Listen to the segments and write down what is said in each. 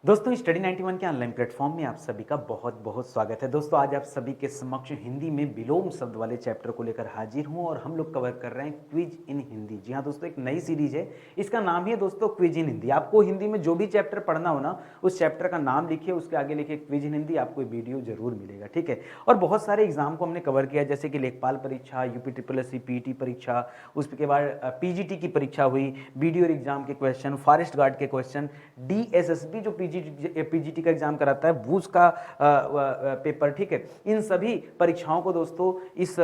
दोस्तों स्टडी 91 के online platform में आप सभी का बहुत बहुत स्वागत है। दोस्तों आज आप सभी के समक्ष हिंदी में विलोम शब्द वाले चैप्टर को लेकर हाजिर हूं और हम लोग कवर कर रहे हैं क्विज इन हिंदी। जी हां दोस्तों, एक नई सीरीज है, इसका नाम ही है दोस्तों क्विज इन हिंदी। आपको हिंदी में जो भी चैप्टर पढ़ना हो ना, उस चैप्टर का नाम लिखिए, उसके आगे लिखिए क्विज इन हिंदी, आपको वीडियो जरूर मिलेगा। ठीक है, और बहुत सारे एग्जाम को हमने कवर किया, जैसे कि लेखपाल परीक्षा, UP triple S C PT परीक्षा, उसके बाद पीजीटी की परीक्षा हुई, वीडियो एग्जाम के क्वेश्चन, फॉरेस्ट गार्ड के क्वेश्चन, डीएसएसबी जो पीजीटी का एग्जाम कराता है वो उसका पेपर। ठीक है, इन सभी परीक्षाओं को दोस्तों इस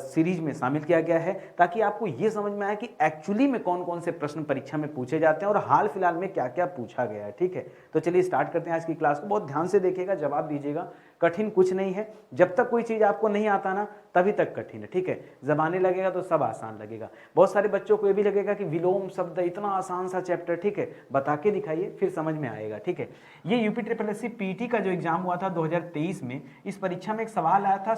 सीरीज में शामिल किया गया है ताकि आपको यह समझ में आए कि एक्चुअली में कौन कौन से प्रश्न परीक्षा में पूछे जाते हैं और हाल फिलहाल में क्या क्या पूछा गया है। ठीक है, तो चलिए स्टार्ट करते हैं आज की क्लास को। बहुत ध्यान से देखिएगा, जवाब दीजिएगा, कठिन कुछ नहीं है। जब तक कोई चीज आपको नहीं आता ना तभी तक कठिन है। ठीक है, जब आने लगेगा तो सब आसान लगेगा। बहुत सारे बच्चों को ये भी लगेगा कि विलोम शब्द इतना आसान सा चैप्टर, ठीक है, बता के दिखाइए फिर समझ में आएगा। ठीक है, ये UP triple S C PT का जो एग्जाम हुआ था 2023 में, इस परीक्षा में एक सवाल आया था,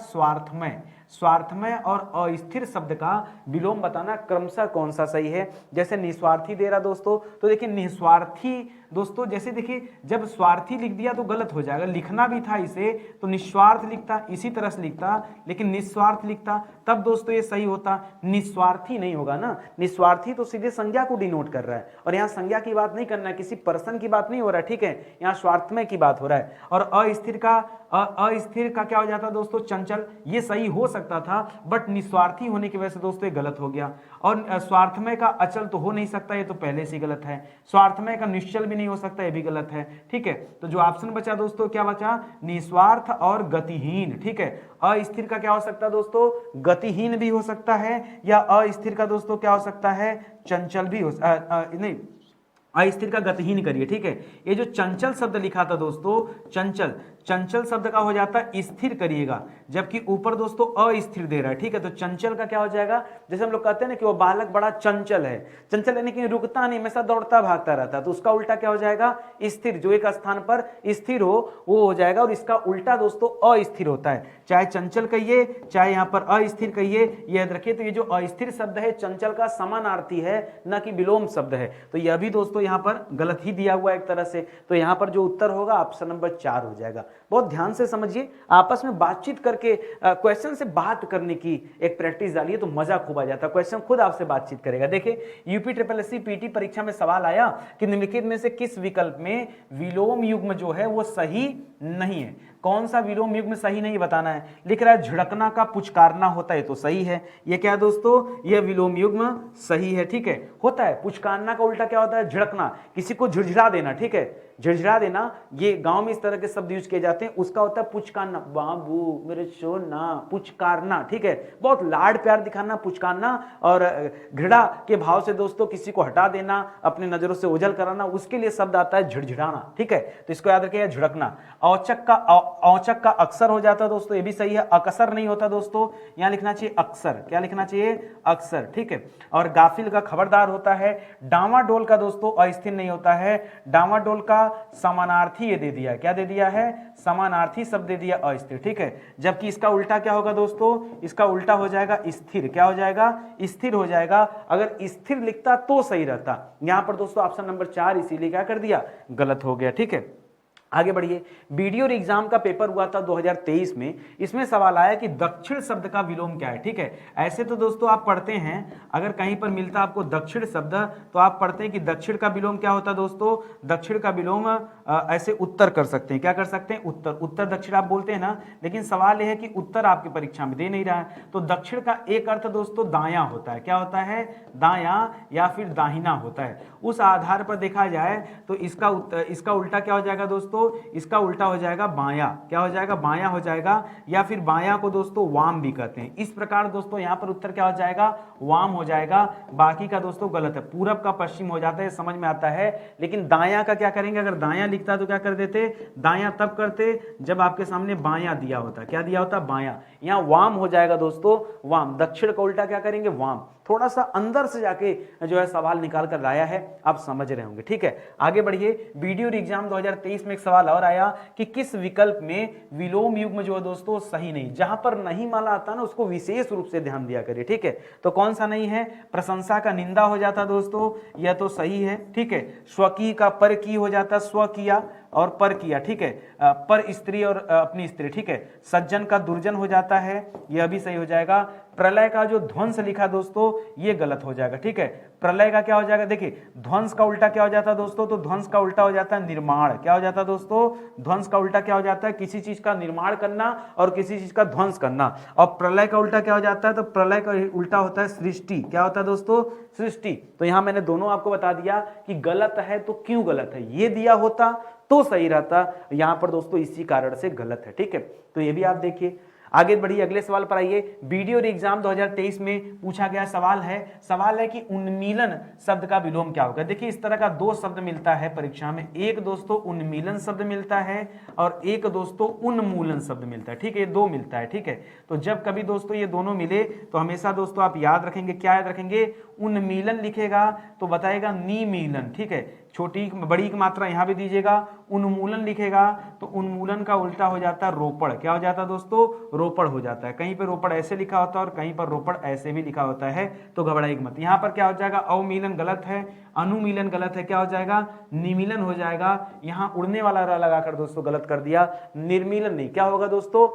स्वार्थमय और अस्थिर शब्द का विलोम बताना क्रमशः कौन सा सही है। जैसे निस्वार्थी दे रहा दोस्तों, तो देखिए निस्वार्थी दोस्तों, जैसे देखिए जब स्वार्थी लिख दिया तो गलत हो जाएगा, लिखना भी था इसे तो निस्वार्थ लिखता, इसी तरह से लिखता, लेकिन निस्वार्थ लिखता तब दोस्तों ये सही होता। निस्वार्थी नहीं होगा ना, निस्वार्थी तो सीधे संज्ञा को डिनोट कर रहा है और यहाँ संज्ञा की बात नहीं करना है, किसी पर्सन की बात नहीं हो रहा है। ठीक है, यहाँ स्वार्थमय की बात हो रहा है। और अस्थिर का क्या हो जाता दोस्तों, चंचल, ये सही हो सकता था बट निस्वार्थी होने की वजह से दोस्तों ये गलत हो गया। और स्वार्थमय का अचल तो हो नहीं सकता, ये तो पहले से गलत है। स्वार्थमय का निश्चल भी नहीं हो सकता, ये भी गलत है। ठीक है, तो जो ऑप्शन बचा दोस्तों क्या बचा, निस्वार्थ और गतिहीन। ठीक है, अस्थिर का क्या हो सकता है दोस्तों, गतिहीन भी हो सकता है, या अस्थिर का दोस्तों क्या हो सकता है, चंचल भी हो नहीं, अस्थिर का गतिहीन करिए। ठीक है, ये जो चंचल शब्द लिखा था दोस्तों, चंचल शब्द का हो जाता है स्थिर करिएगा, जबकि ऊपर दोस्तों अस्थिर दे रहा है। ठीक है, तो चंचल का क्या हो जाएगा, जैसे हम लोग कहते हैं ना कि वो बालक बड़ा चंचल है, चंचल यानी कि रुकता नहीं, हमेशा दौड़ता भागता रहता है, तो उसका उल्टा क्या हो जाएगा, स्थिर। जो एक स्थान पर स्थिर हो वो हो जाएगा, और इसका उल्टा दोस्तों अस्थिर होता है। चाहे चंचल कहिए चाहे यहाँ पर अस्थिर कहिए, याद रखिए। तो ये जो अस्थिर शब्द है चंचल का समानार्थी है, न कि विलोम शब्द है। तो यह भी दोस्तों यहाँ पर गलत ही दिया हुआ है एक तरह से। तो यहाँ पर जो उत्तर होगा ऑप्शन नंबर 4 हो जाएगा। बहुत ध्यान से समझिए, आपस में बातचीत करके क्वेश्चन से बात करने की एक प्रैक्टिस डालिए तो मजा खूब आ जाता है, क्वेश्चन खुद आपसे बातचीत करेगा। देखिए UP triple S C PT परीक्षा में सवाल आया कि निम्नलिखित में से किस विकल्प में विलोम युग्म जो है वो सही नहीं है। कौन सा विलोम युग्म सही नहीं बताना है। लिख रहा है झुड़कना का पुचकारना होता है, तो सही है। ये क्या है दोस्तों, ये विलोम युग्म सही है। ठीक है, होता है। पुचकारना का उल्टा क्या होता है, झिड़कना, किसी को झुरझुरा देना। ठीक है, झिझरा देना, ये गांव में इस तरह के शब्द यूज किए जाते हैं, उसका होता है पुचकारना, बाबू मेरे सोना, पुचकारना। ठीक है, बहुत लाड प्यार दिखाना, पुचकारना। और घृणा के भाव से दोस्तों किसी को हटा देना, अपने नजरों से ओझल कराना, उसके लिए शब्द आता है झिड़झिड़ाना। ठीक है, तो इसको याद रखिए, झिड़कना। औचक का अक्सर हो जाता है दोस्तों, ये भी सही है। अक्सर नहीं होता दोस्तों, यहां लिखना चाहिए अक्सर। क्या लिखना चाहिए, अक्सर। ठीक है, और गाफिल का खबरदार होता है। डामाडोल का दोस्तों अस्थिर नहीं होता है, डामाडोल का समानार्थी ये दे दिया, क्या दे दिया है, समानार्थी शब्द दे दिया अस्थिर। ठीक है, जबकि इसका उल्टा क्या होगा दोस्तों, इसका उल्टा हो जाएगा स्थिर। क्या हो जाएगा, स्थिर हो जाएगा। अगर स्थिर लिखता तो सही रहता, यहां पर दोस्तों ऑप्शन नंबर 4 इसीलिए क्या कर दिया, गलत हो गया। ठीक है, आगे बढ़िए। वीडियो एग्जाम का पेपर हुआ था 2023 में, इसमें सवाल आया कि दक्षिण शब्द का विलोम क्या है। ठीक है, ऐसे तो दोस्तों आप पढ़ते हैं, अगर कहीं पर मिलता आपको दक्षिण शब्द तो आप पढ़ते हैं कि दक्षिण का विलोम क्या होता है दोस्तों, दक्षिण का विलोम ऐसे उत्तर कर सकते हैं। क्या कर सकते हैं, उत्तर दक्षिण आप बोलते हैं ना, लेकिन सवाल यह है कि उत्तर आपकी परीक्षा में दे नहीं रहा है। तो दक्षिण का एक अर्थ दोस्तों दायां होता है। क्या होता है, दायां या फिर दाहिना होता है। उस आधार पर देखा जाए तो इसका उल्टा क्या हो जाएगा दोस्तों, इसका उल्टा हो जाएगा बायां। क्या हो जाएगा, बायां हो जाएगा, या फिर बायां को दोस्तों वाम भी कहते हैं। इस प्रकार दोस्तों यहां पर उत्तर क्या हो जाएगा, वाम हो जाएगा। बाकी का दोस्तों गलत है, पूरब का पश्चिम हो जाता है, समझ में आता है। लेकिन दायां का क्या करेंगे, अगर दायां लिखता तो क्या कर देते, दायां तब करते जब आपके सामने बायां दिया होता। क्या दिया होता, बायां। यहां वाम हो जाएगा दोस्तों, वाम। दक्षिण का उल्टा क्या करेंगे, वाम। थोड़ा सा अंदर से जाके जो है सवाल निकाल कर लाया है, आप समझ रहे होंगे। ठीक है, आगे बढ़िए। वीडियो एग्जाम 2023 में एक सवाल और आया कि किस विकल्प में विलोम युग्म जो है दोस्तों सही नहीं, जहां पर नहीं माला आता ना उसको विशेष रूप से ध्यान दिया करिए। ठीक है, तो कौन सा नहीं है? प्रशंसा का निंदा हो जाता दोस्तों, यह तो सही है। ठीक है, स्वकीय का पर की हो जाता, स्व किया और पर किया। ठीक है, पर स्त्री और अपनी स्त्री। ठीक है, सज्जन का दुर्जन हो जाता है, यह भी सही हो जाएगा। प्रलय का जो ध्वंस लिखा दोस्तों ये गलत हो जाएगा। ठीक है, प्रलय का क्या हो जाएगा? देखिए ध्वंस का उल्टा क्या हो जाता है दोस्तों? तो ध्वंस का उल्टा हो जाता है निर्माण। क्या हो जाता है दोस्तों? ध्वंस का उल्टा क्या हो जाता है? किसी चीज का निर्माण करना और किसी चीज का ध्वंस करना। और प्रलय का उल्टा क्या हो जाता है? तो प्रलय का उल्टा होता है सृष्टि। क्या होता है दोस्तों? सृष्टि। तो यहां मैंने दोनों आपको बता दिया कि गलत है तो क्यों गलत है, ये दिया होता तो सही रहता, यहां पर दोस्तों इसी कारण से गलत है। ठीक है, तो ये भी आप देखिए। आगे बढ़िए, अगले सवाल पर आइए। वीडियो एग्जाम 2023 में पूछा गया सवाल है कि उन्मीलन शब्द का विलोम क्या होगा। देखिए इस तरह का दो शब्द मिलता है परीक्षा में, एक दोस्तों उन्मीलन शब्द मिलता है और एक दोस्तों उन्मूलन शब्द मिलता है। ठीक है, ये दो मिलता है। ठीक है, तो जब कभी दोस्तों ये दोनों मिले तो हमेशा दोस्तों आप याद रखेंगे, क्या याद रखेंगे? उन्मीलन लिखेगा तो बताएगा निमीलन। ठीक है, छोटी बड़ी की मात्रा यहां भी दीजिएगा। उन्मूलन लिखेगा तो उन्मूलन का उल्टा हो जाता है रोपड़। क्या हो जाता है दोस्तों? रोपड़ हो जाता है। कहीं पर रोपड़ ऐसे लिखा होता है और कहीं पर रोपड़ ऐसे भी लिखा होता है, तो घबराइए मत। यहां पर क्या हो जाएगा? अवमीलन गलत है, अनुमीलन गलत है, क्या हो जाएगा? निमीलन हो जाएगा। यहां उड़ने वाला र लगाकर दोस्तों गलत कर दिया, निर्मीलन नहीं, क्या होगा दोस्तों?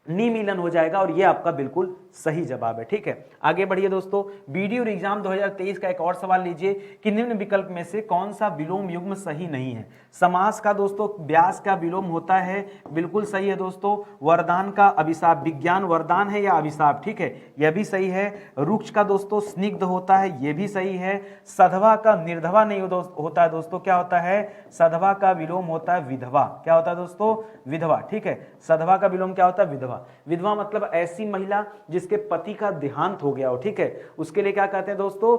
निमीलन हो जाएगा और ये आपका बिल्कुल सही जवाब है। ठीक है, आगे बढ़िए दोस्तों। वीडियो एग्जाम 2023 का एक और सवाल लीजिए कि निम्न विकल्प में से कौन सा विलोम युग्म सही नहीं है। समास का दोस्तों व्यास का विलोम होता है, बिल्कुल सही है दोस्तों। वरदान का अभिशाप, विज्ञान वरदान है या अभिशाप, ठीक है, यह भी सही है। रुक्ष का दोस्तों स्निग्ध होता है, यह भी सही है। सधवा का निर्धवा नहीं होता है दोस्तों, क्या होता है? सधवा का विलोम होता है विधवा। क्या होता है दोस्तों? विधवा। ठीक है, सधवा का विलोम क्या होता है? विधवा। विधवा मतलब ऐसी महिला जिसके पति का देहांत हो गया हो। ठीक है, उसके लिए क्या कहते हैं दोस्तों?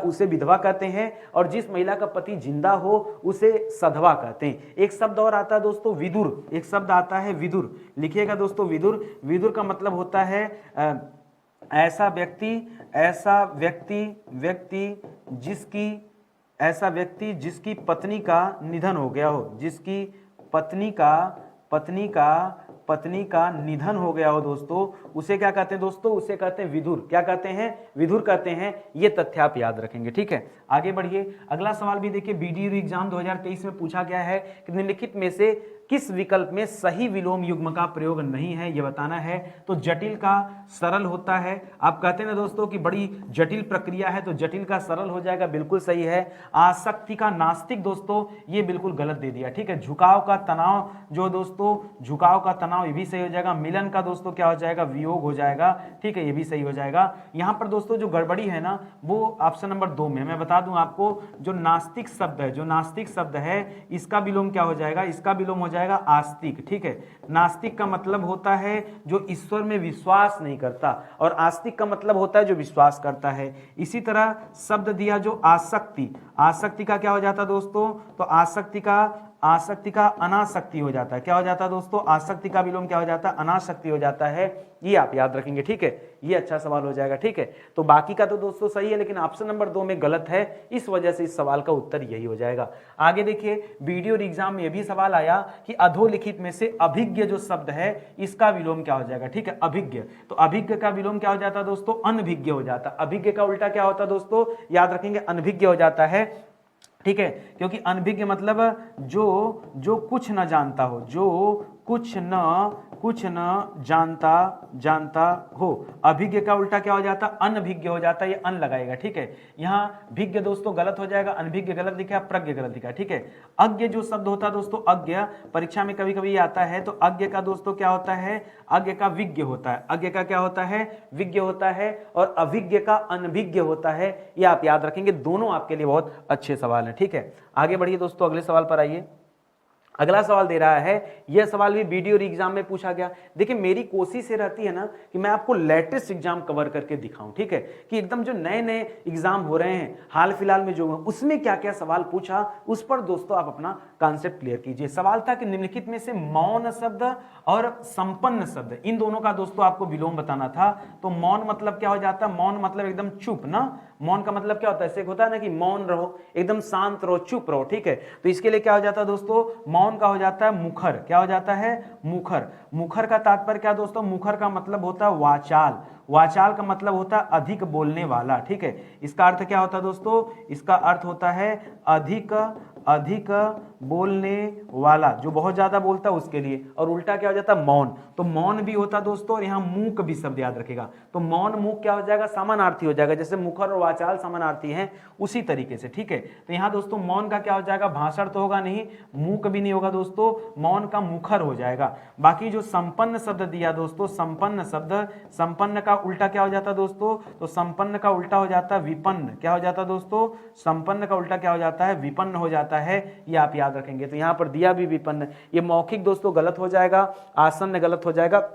उसे विधवा कहते हैं। और जिस महिला का पति जिंदा हो उसे सधवा कहते हैं। एक शब्द और आता है दोस्तों विदुर, एक शब्द आता है विदुर, लिखिएगा दोस्तों विदुर। विदुर का मतलब होता है ऐसा व्यक्ति जिसकी पत्नी का निधन हो गया हो, जिसकी पत्नी का निधन हो गया हो दोस्तों, उसे क्या कहते हैं दोस्तों? उसे कहते हैं विदुर। क्या कहते हैं? विदुर कहते हैं। ये तथ्य आप याद रखेंगे। ठीक है, आगे बढ़िए। अगला सवाल भी देखिए, वीडियो एग्जाम 2023 में पूछा गया है कि निम्नलिखित में से किस विकल्प में सही विलोम युग्म का प्रयोग नहीं है, यह बताना है। तो जटिल का सरल होता है। आप कहते हैं ना दोस्तों कि बड़ी जटिल प्रक्रिया है, तो जटिल का सरल हो जाएगा, बिल्कुल सही है। आसक्ति का नास्तिक दोस्तों ये बिल्कुल गलत दे दिया। ठीक है, झुकाव का तनाव जो दोस्तों, झुकाव का तनाव, ये भी सही हो जाएगा। मिलन का दोस्तों क्या हो जाएगा? वियोग हो जाएगा। ठीक है, ये भी सही हो जाएगा। यहां पर दोस्तों जो गड़बड़ी है ना वो ऑप्शन नंबर 2 में। मैं बता दूं आपको, जो नास्तिक शब्द है इसका विलोम क्या हो जाएगा? इसका विलोम हो जाएगा आस्तिक। ठीक है, नास्तिक का मतलब होता है जो ईश्वर में विश्वास नहीं करता और आस्तिक का मतलब होता है जो विश्वास करता है। इसी तरह शब्द दिया जो आसक्ति का क्या हो जाता दोस्तों? तो आसक्ति का अनासक्ति हो जाता है। क्या हो जाता है दोस्तों? आसक्ति का विलोम क्या हो जाता है? अनासक्ति हो जाता है। ये आप याद रखेंगे। ठीक है, ये अच्छा सवाल हो जाएगा। ठीक है, तो बाकी का तो दोस्तों सही है, लेकिन ऑप्शन नंबर 2 में गलत है, इस वजह से इस सवाल का उत्तर यही हो जाएगा। आगे देखिए, वीडियो एग्जाम में भी सवाल आया कि अधोलिखित में से अभिज्ञ जो शब्द है इसका विलोम क्या हो जाएगा। ठीक है, अभिज्ञ, तो अभिज्ञ का विलोम क्या हो जाता है दोस्तों? अनभिज्ञ हो जाता है। अभिज्ञ का उल्टा क्या होता है दोस्तों? याद रखेंगे, अनभिज्ञ हो जाता है। ठीक है, क्योंकि अनभिज्ञ मतलब जो कुछ न जानता हो, जो कुछ न जानता हो। अभिज्ञ का उल्टा क्या हो जाता? अनभिज्ञ हो जाता है, ये अन लगाएगा। ठीक है, यहाँ भिज्ञ दोस्तों गलत हो जाएगा, अनभिज्ञ गलत लिखा, प्रज्ञ गलत लिखा। ठीक है, अज्ञ जो शब्द होता है दोस्तों, अज्ञ परीक्षा में कभी कभी आता है, तो अज्ञ का दोस्तों क्या होता है? अज्ञ का विज्ञ होता है। अज्ञ का क्या होता है? विज्ञ होता है। और अभिज्ञ का अनभिज्ञ होता है। ये आप याद रखेंगे, दोनों आपके लिए बहुत अच्छे सवाल हैं। ठीक है, आगे बढ़िए दोस्तों, अगले सवाल पर आइए। अगला सवाल दे रहा है, यह सवाल भी वीडियो एग्जाम में पूछा गया। देखिए मेरी कोशिश ये रहती है ना कि मैं आपको लेटेस्ट एग्जाम कवर करके दिखाऊं, ठीक है, कि एकदम जो नए नए एग्जाम हो रहे हैं हाल फिलहाल में जो उसमें क्या क्या सवाल पूछा, उस पर दोस्तों आप अपना कॉन्सेप्ट क्लियर कीजिए। सवाल था कि निम्नलिखित में से मौन शब्द और संपन्न शब्द, इन दोनों का दोस्तों आपको विलोम बताना था। तो मौन मतलब क्या हो जाता है? मौन मतलब एकदम चुप ना। मौन का मतलब क्या होता है? ऐसे होता है ना कि मौन रहो, एकदम शांत रहो, चुप रहो, ठीक है। तो इसके लिए क्या हो जाता है दोस्तों? मौन का हो जाता है मुखर। क्या हो जाता है? मुखर। मुखर का तात्पर्य क्या दोस्तों? मुखर का मतलब होता है वाचाल। वाचाल का मतलब होता है अधिक बोलने वाला, ठीक है। इसका अर्थ क्या होता है दोस्तों? इसका अर्थ होता है अधिक अधिक बोलने वाला, जो बहुत ज्यादा बोलता है उसके लिए। और उल्टा क्या हो जाता है? मौन। तो मौन भी होता है दोस्तों, और यहाँ मूक भी शब्द याद रखेगा। तो मौन मूक क्या हो जाएगा? समानार्थी हो जाएगा। जैसे मुखर और वाचाल समानार्थी हैं उसी तरीके से, ठीक है। तो यहाँ दोस्तों मौन का क्या हो जाएगा? भाषण तो होगा नहीं, मूक भी नहीं होगा दोस्तों, मौन का मुखर हो जाएगा। बाकी जो संपन्न शब्द दिया दोस्तों, संपन्न शब्द, संपन्न का उल्टा क्या हो जाता है दोस्तों? तो संपन्न का उल्टा हो जाता है विपन्न। क्या हो जाता है दोस्तों? संपन्न का उल्टा क्या हो जाता है? विपन्न हो जाता है। ये आप याद रखेंगे। तो यहां पर दिया भी विपन्न, ये मौखिक दोस्तों गलत हो जाएगा, आसन्न गलत हो जाएगा,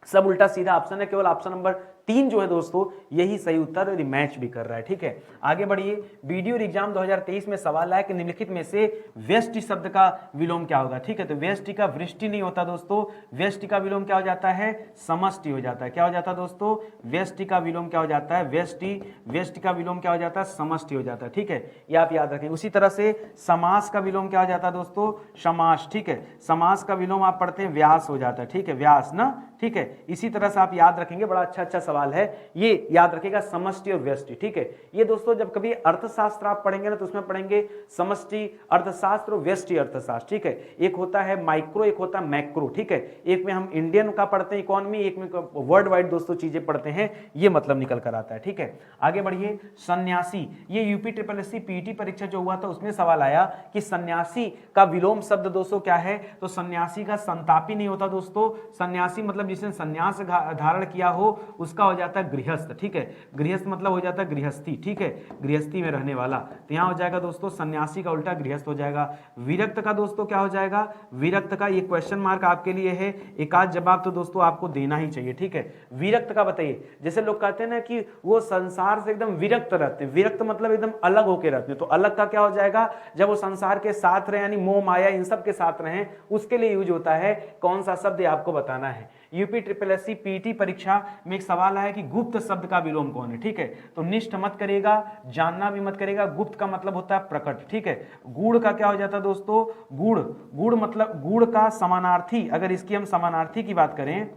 सब उल्टा सीधा ऑप्शन है। केवल ऑप्शन नंबर 3 जो है दोस्तों यही सही उत्तर और मैच भी कर रहा है, ठीक है। आगे बढ़िए। वीडियो एग्जाम 2023 में सवाल आया कि निम्नलिखित में से व्यष्टि शब्द का विलोम क्या होगा, ठीक है। तो व्यष्टि का वृष्टि नहीं होता दोस्तों, व्यष्टि का विलोम क्या हो जाता है? समष्टि हो जाता है। क्या हो जाता है दोस्तों? व्यष्टि का विलोम क्या हो जाता है? व्यष्टि। व्यष्टि का विलोम क्या हो जाता है? समष्टि हो जाता है, ठीक है। ये आप याद रखें। उसी तरह से समास का विलोम क्या हो जाता है दोस्तों? समास, ठीक है। समास का विलोम आप पढ़ते हैं व्यास हो जाता है, ठीक है, व्यास ना, ठीक है। इसी तरह से आप याद रखेंगे, बड़ा अच्छा सवाल है ये, याद रखिएगा समष्टि और व्यष्टि, ठीक है। ये दोस्तों जब कभी अर्थशास्त्र आप पढ़ेंगे ना तो उसमें पढ़ेंगे समष्टि अर्थशास्त्र और व्यष्टि अर्थशास्त्र, ठीक है। एक होता है माइक्रो, एक होता है मैक्रो, ठीक है। एक में हम इंडियन का पढ़ते हैं इकोनॉमी, एक में वर्ल्ड वाइड दोस्तों चीजें पढ़ते हैं, ये मतलब निकल कर आता है, ठीक है। आगे बढ़िए। सन्यासी, ये यूपी ट्रिपल एससी पीटी परीक्षा जो हुआ था उसमें सवाल आया कि सन्यासी का विलोम शब्द दोस्तों क्या है? तो सन्यासी का संतापी नहीं होता दोस्तों, सन्यासी मतलब जिसने सन्यास धारण किया हो उसका हो जाता है गृहस्थ, ठीक है। गृहस्थ मतलब हो जाता है गृहस्थी, ठीक है, गृहस्थी में रहने वाला। तो यहां हो जाएगा दोस्तों सन्यासी का उल्टा गृहस्थ हो जाएगा। विरक्त का दोस्तों क्या हो जाएगा? विरक्त का ये क्वेश्चन मार्क आपके लिए है, एक आध जवाब तो दोस्तों आपको देना ही चाहिए, ठीक है। विरक्त का बताइए, जैसे लोग कहते हैं ना कि वो संसार से एकदम विरक्त रहते हैं, विरक्त मतलब एकदम अलग होकर रहते हैं, तो अलग का क्या हो जाएगा? जब वो संसार के साथ रहे, यानी मोह माया इन सब के साथ रहे, उसके लिए यूज होता है। कौन सा शब्द आपको बताना है। यूपी ट्रिपल एससी पीटी परीक्षा में एक सवाल आया कि गुप्त शब्द का विलोम कौन है, ठीक है। तो निष्ठ मत करेगा, जानना भी मत करेगा। गुप्त का मतलब होता है प्रकट, ठीक है। गूढ़ का क्या हो जाता है दोस्तों? गूढ़, गूढ़ मतलब गूढ़ का समानार्थी, अगर इसकी हम समानार्थी की बात करें,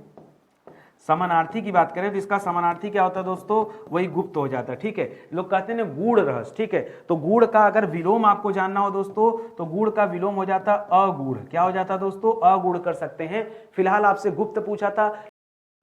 समानार्थी की बात करें तो इसका समानार्थी क्या होता है दोस्तों? वही गुप्त हो जाता है, ठीक है। लोग कहते हैं ना गूढ़ रहस्य, ठीक है। तो गूढ़ का अगर विलोम आपको जानना हो दोस्तों तो गूढ़ का विलोम हो जाता है अगूढ़। क्या हो जाता है दोस्तों? अगूढ़ कर सकते हैं। फिलहाल आपसे गुप्त पूछा था,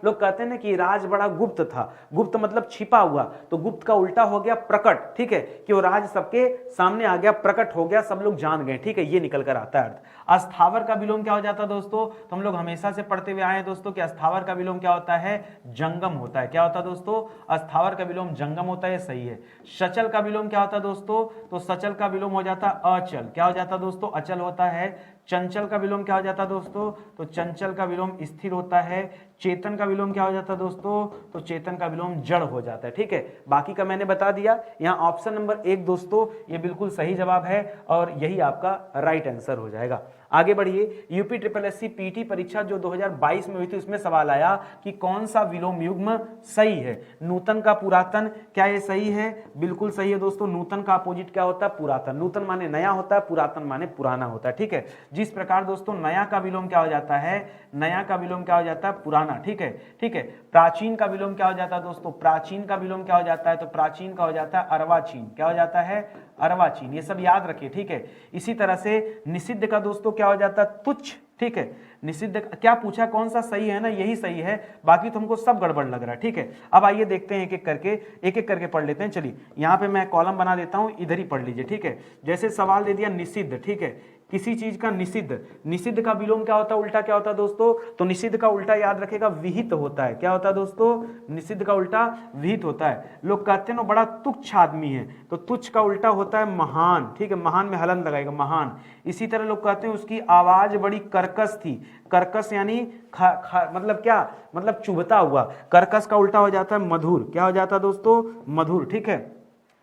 लोग कहते हैं ना कि राज बड़ा गुप्त था, गुप्त मतलब छिपा हुआ, तो गुप्त का उल्टा हो गया प्रकट, ठीक है, कि वो राज सबके सामने आ गया, प्रकट हो गया, सब लोग जान गए, ठीक है, ये निकल कर आता है अर्थ। अस्थावर का विलोम क्या हो जाता है दोस्तों? तो हम लोग हमेशा से पढ़ते हुए आए हैं दोस्तों कि अस्थावर का विलोम क्या होता है? जंगम होता है। क्या होता है दोस्तों? अस्थावर का विलोम जंगम होता है, सही है। सचल का विलोम क्या होता है दोस्तों? तो सचल का विलोम हो जाता है अचल। क्या हो जाता है दोस्तों? अचल होता है। चंचल का विलोम क्या हो जाता है दोस्तों? तो चंचल का विलोम स्थिर होता है। चेतन का विलोम क्या हो जाता है दोस्तों? तो चेतन का विलोम जड़ हो जाता है, ठीक है। बाकी का मैंने बता दिया। यहाँ ऑप्शन नंबर 1 दोस्तों ये बिल्कुल सही जवाब है और यही आपका राइट आंसर हो जाएगा। आगे बढ़िए। यूपी ट्रिपल एससी पीटी परीक्षा जो 2022 में हुई थी उसमें सवाल आया कि कौन सा विलोम युग्म सही है? नूतन का पुरातन, क्या ये सही है? बिल्कुल सही है दोस्तों। नूतन का अपोजिट क्या होता है? पुरातन। नूतन माने नया होता है, पुरातन माने पुराना होता है, ठीक है। जिस प्रकार दोस्तों नया का विलोम क्या हो जाता है? नया का विलोम क्या हो जाता है? पुराना, ठीक है, ठीक है। प्राचीन का विलोम क्या हो जाता है दोस्तों? प्राचीन का विलोम क्या हो जाता है? तो प्राचीन का हो जाता है अर्वाचीन। क्या हो जाता है? अर्वाचीन। ये सब याद रखिए, ठीक है। इसी तरह से निषिद्ध का दोस्तों क्या हो जाता है? तुच्छ, ठीक है। निषिद्ध क्या पूछा, कौन सा सही है ना? यही सही है, बाकी तुमको सब गड़बड़ लग रहा है, ठीक है। अब आइए देखते हैं एक एक करके पढ़ लेते हैं। चलिए यहाँ पे मैं कॉलम बना देता हूं, इधर ही पढ़ लीजिए, ठीक है। जैसे सवाल दे दिया निषिद्ध, ठीक है, किसी चीज का निषिद्ध, निषिद्ध का विलोम क्या होता है, उल्टा क्या होता है दोस्तों, तो निषिद्ध का उल्टा याद रखेगा विहित होता है। क्या होता है दोस्तों, निषिद्ध का उल्टा विहित होता है। लोग कहते हैं ना बड़ा तुच्छ आदमी है, तो तुच्छ का उल्टा होता है महान, ठीक है, महान में हलन लगाएगा महान। इसी तरह लोग कहते हैं उसकी आवाज बड़ी कर्कश थी, कर्कश यानी मतलब क्या, मतलब चुभता हुआ। कर्कश का उल्टा हो जाता है मधुर, क्या हो जाता है दोस्तों, मधुर, ठीक है।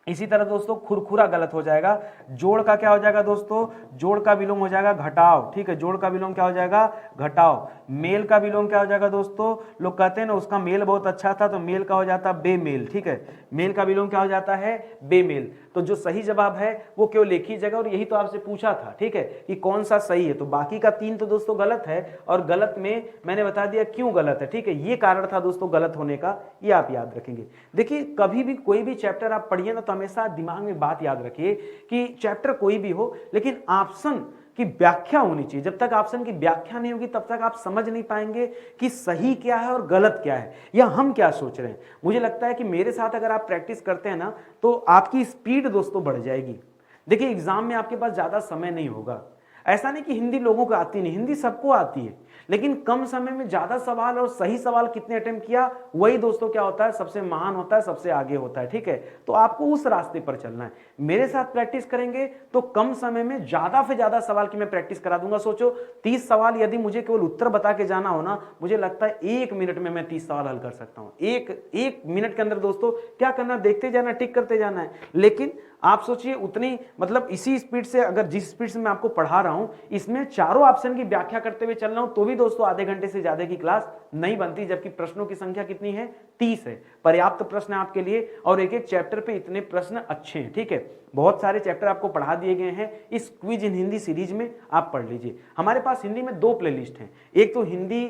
इसी तरह दोस्तों खुरखुरा गलत हो जाएगा। जोड़ का क्या हो जाएगा दोस्तों, जोड़ का विलोम हो जाएगा घटाव, ठीक है, जोड़ का विलोम क्या हो जाएगा, घटाव। मेल का विलोम क्या हो जाएगा दोस्तों, लोग कहते हैं ना उसका मेल बहुत अच्छा था, तो मेल का हो जाता है बेमेल, ठीक है, मेल का विलोम क्या हो जाता है, बेमेल। तो जो सही जवाब है वो केवल एक ही जगह, और यही तो आपसे पूछा था, ठीक है, कि कौन सा सही है। तो बाकी का 3 तो दोस्तों गलत है, और गलत में मैंने बता दिया क्यों गलत है, ठीक है, ये कारण था दोस्तों गलत होने का, ये आप याद रखेंगे। देखिए कभी भी कोई भी चैप्टर आप पढ़िए ना, तो हमेशा दिमाग में बात याद रखिए कि चैप्टर कोई भी हो, लेकिन ऑप्शन की व्याख्या होनी चाहिए। जब तक ऑप्शन की व्याख्या नहीं होगी तब तक आप समझ नहीं पाएंगे कि सही क्या है और गलत क्या है, या हम क्या सोच रहे हैं। मुझे लगता है कि मेरे साथ अगर आप प्रैक्टिस करते हैं ना, तो आपकी स्पीड दोस्तों बढ़ जाएगी। देखिए एग्जाम में आपके पास ज्यादा समय नहीं होगा, ऐसा नहीं कि हिंदी लोगों को आती नहीं, हिंदी सबको आती है, लेकिन कम समय में ज्यादा सवाल और सही सवाल कितने अटेम्प्ट किया, वही दोस्तों क्या होता है, सबसे महान होता है, सबसे आगे होता है, ठीक है। तो आपको उस रास्ते पर चलना है। मेरे साथ प्रैक्टिस करेंगे तो कम समय में ज्यादा से ज्यादा सवाल की मैं प्रैक्टिस करा दूंगा। सोचो 30 सवाल यदि मुझे केवल उत्तर बता के जाना हो ना, मुझे लगता है 1 मिनट में मैं 30 सवाल हल कर सकता हूं। एक मिनट के अंदर दोस्तों क्या करना, देखते जाना, टिक करते जाना है। लेकिन आप सोचिए उतनी, मतलब इसी स्पीड से, अगर जिस स्पीड से मैं आपको पढ़ा रहा हूं, इसमें चारों ऑप्शन की व्याख्या करते हुए चल रहा हूं, तो भी दोस्तों आधे घंटे से ज्यादा की क्लास नहीं बनती, जबकि प्रश्नों की संख्या कितनी है, 30 है। पर्याप्त प्रश्न है आपके लिए, और एक एक चैप्टर पे इतने प्रश्न अच्छे हैं, ठीक है। बहुत सारे चैप्टर आपको पढ़ा दिए गए हैं इस क्विज इन हिंदी सीरीज में, आप पढ़ लीजिए। हमारे पास हिंदी में 2 प्लेलिस्ट हैं, एक तो हिंदी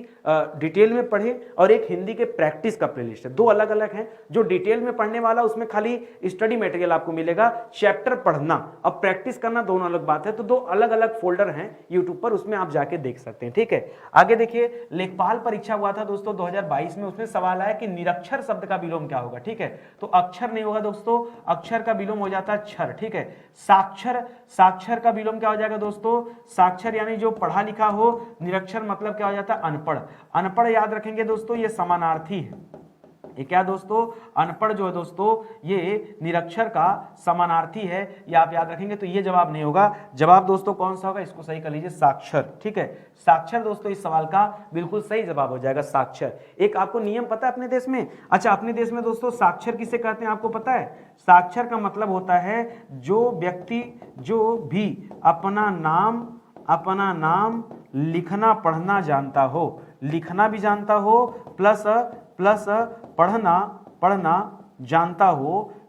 डिटेल में पढ़े और एक हिंदी के प्रैक्टिस का प्लेलिस्ट है, 2 अलग अलग हैं। जो डिटेल में पढ़ने वाला उसमें खाली स्टडी मटेरियल आपको मिलेगा, चैप्टर पढ़ना अब प्रैक्टिस करना दोनों अलग बात है। तो 2 अलग अलग फोल्डर हैं यूट्यूब पर, उसमें आप जाके देख सकते हैं, ठीक है। आगे देखिए लेखपाल परीक्षा हुआ था दोस्तों 2022 में, उसमें सवाल आया कि निरक्षर शब्द का विलोम क्या होगा, ठीक है। तो अक्षर नहीं होगा दोस्तों, अक्षर का विलोम हो जाता है क्षर, ठीक है। साक्षर, साक्षर का विलोम क्या हो जाएगा दोस्तों, साक्षर यानी जो पढ़ा लिखा हो, निरक्षर मतलब क्या हो जाता है, अनपढ़। अनपढ़ याद रखेंगे दोस्तों, ये समानार्थी है। ये क्या दोस्तों, अनपढ़ जो है दोस्तों ये निरक्षर का समानार्थी है, ये आप याद रखेंगे। तो ये जवाब नहीं होगा, जवाब दोस्तों कौन सा होगा, इसको सही कर लीजिए, साक्षर, ठीक है। साक्षर दोस्तों इस सवाल का बिल्कुल सही जवाब हो जाएगा, साक्षर। एक आपको नियम पता है अपने देश में, अच्छा अपने देश में दोस्तों साक्षर किसे कहते हैं आपको पता है? साक्षर का मतलब होता है जो व्यक्ति जो भी अपना नाम लिखना पढ़ना जानता हो, लिखना भी जानता हो प्लस पढ़ना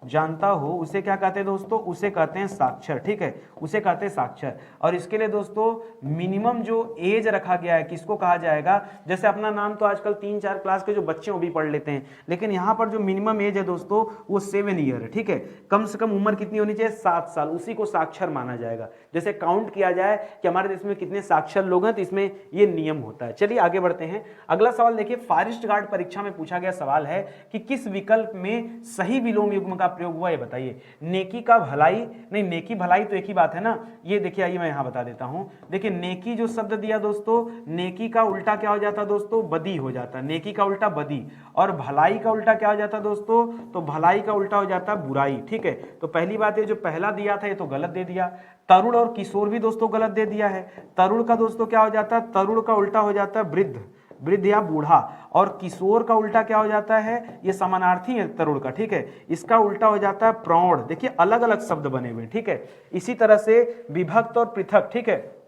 जानता हो, उसे क्या कहते हैं दोस्तों, उसे कहते हैं साक्षर, ठीक है, उसे कहते हैं साक्षर। और इसके लिए दोस्तों मिनिमम जो एज रखा गया है किसको कहा जाएगा, जैसे अपना नाम तो आजकल 3-4 क्लास के जो बच्चे वो भी पढ़ लेते हैं, लेकिन यहाँ पर जो मिनिमम एज है दोस्तों वो 7 ईयर है, ठीक है। कम से कम उम्र कितनी होनी चाहिए, 7 साल, उसी को साक्षर माना जाएगा। जैसे काउंट किया जाए कि हमारे देश में कितने साक्षर लोग हैं, तो इसमें ये नियम होता है। चलिए आगे बढ़ते हैं। अगला सवाल देखिए, फॉरेस्ट गार्ड परीक्षा में पूछा गया सवाल है कि किस विकल्प में सही विलोम युग्म का प्रयोग हुआ, ये बताइए। नेकी का भलाई, नहीं नेकी भलाई तो एक ही बात है ना। ये देखिए आइए मैं यहां बता देता हूं। देखिए नेकी जो शब्द दिया दोस्तों, नेकी का उल्टा क्या हो जाता दोस्तों, बदी हो जाता, नेकी का उल्टा बदी। और भलाई का उल्टा क्या हो जाता दोस्तों, तो भलाई का उल्टा हो जाता बुराई, ठीक है। तो पहली बात है जो पहला दिया था ये तो गलत दे दिया। तरुण और किशोर भी दोस्तों गलत दे दिया है। तरुण का दोस्तों क्या हो जाता है, तरुण का उल्टा हो जाता है वृद्ध, वृद्ध या बूढ़ा। और किशोर का उल्टा क्या हो जाता है, ये समानार्थी है तरुण का, ठीक है, इसका उल्टा हो जाता है प्रौढ़। देखिए अलग अलग शब्द बने हुए, ठीक है। इसी तरह से विभक्त और पृथक, ठीक है,